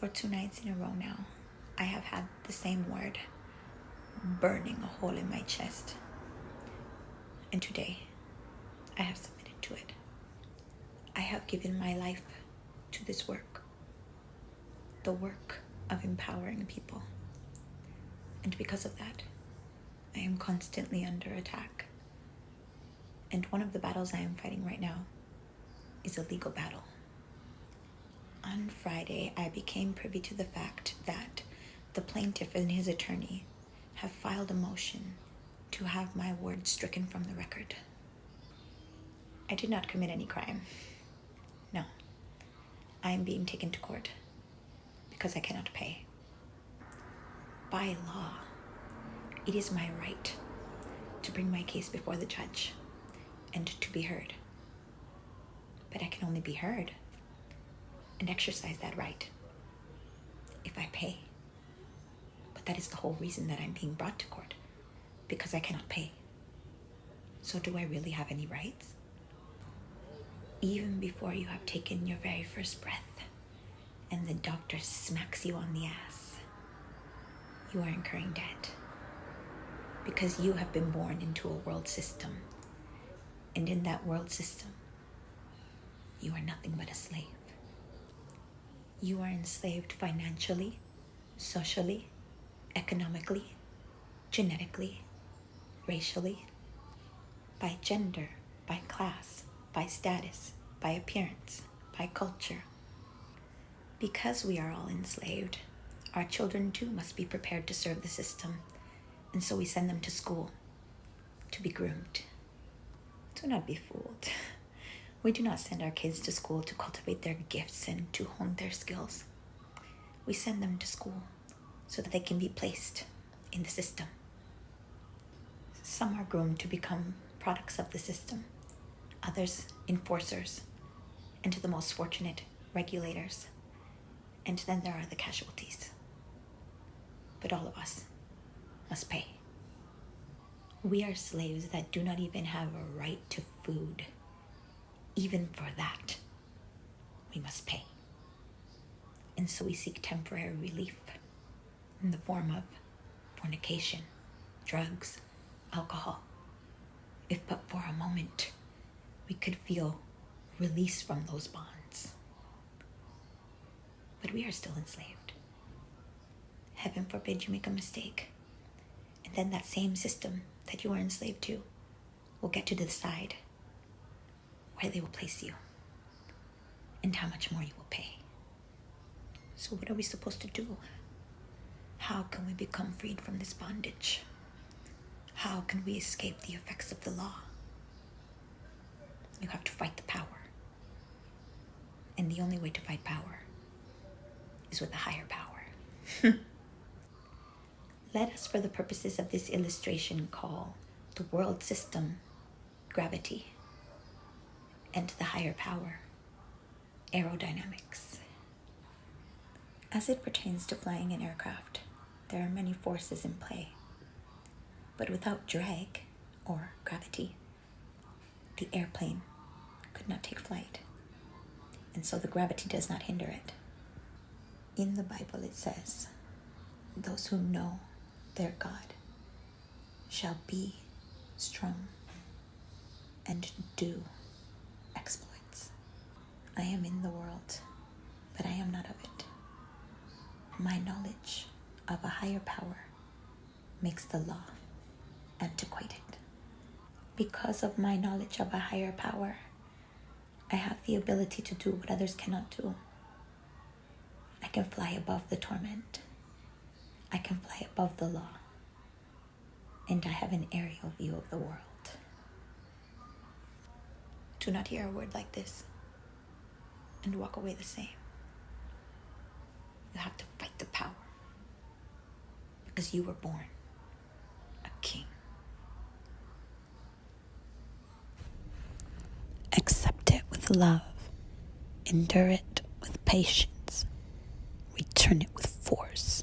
For 2 nights in a row now, I have had the same word burning a hole in my chest. And today, I have submitted to it. I have given my life to this work, the work of empowering people. And because of that, I am constantly under attack. And one of the battles I am fighting right now is a legal battle. On Friday, I became privy to the fact that the plaintiff and his attorney have filed a motion to have my word stricken from the record. I did not commit any crime. No. I am being taken to court because I cannot pay. By law, it is my right to bring my case before the judge and to be heard. But I can only be heard and exercise that right if I pay. But that is the whole reason that I'm being brought to court, because I cannot pay. So do I really have any rights? Even before you have taken your very first breath and the doctor smacks you on the ass, you are incurring debt because you have been born into a world system. And in that world system, you are nothing but a slave. You are enslaved financially, socially, economically, genetically, racially, by gender, by class, by status, by appearance, by culture. Because we are all enslaved, our children too must be prepared to serve the system. And so we send them to school to be groomed. Do not be fooled. We do not send our kids to school to cultivate their gifts and to hone their skills. We send them to school so that they can be placed in the system. Some are groomed to become products of the system, others enforcers, and to the most fortunate, regulators. And then there are the casualties. But all of us must pay. We are slaves that do not even have a right to food. Even for that, we must pay. And so we seek temporary relief in the form of fornication, drugs, alcohol. If but for a moment, we could feel release from those bonds. But we are still enslaved. Heaven forbid you make a mistake. And then that same system that you are enslaved to will get to decide where they will place you and how much more you will pay. So what are we supposed to do? How can we become freed from this bondage? How can we escape the effects of the law? You have to fight the power. And the only way to fight power is with a higher power. Let us, for the purposes of this illustration, call the world system gravity and the higher power aerodynamics. As it pertains to flying an aircraft, there are many forces in play. But without drag, or gravity, the airplane could not take flight. And so the gravity does not hinder it. In the Bible it says, those who know their God shall be strong and do exploits. I am in the world, but I am not of it. My knowledge of a higher power makes the law antiquated. Because of my knowledge of a higher power, I have the ability to do what others cannot do. I can fly above the torment. I can fly above the law. And I have an aerial view of the world. Do not hear a word like this and walk away the same. You have to fight the power because you were born a king. Accept it with love. Endure it with patience. Return it with force.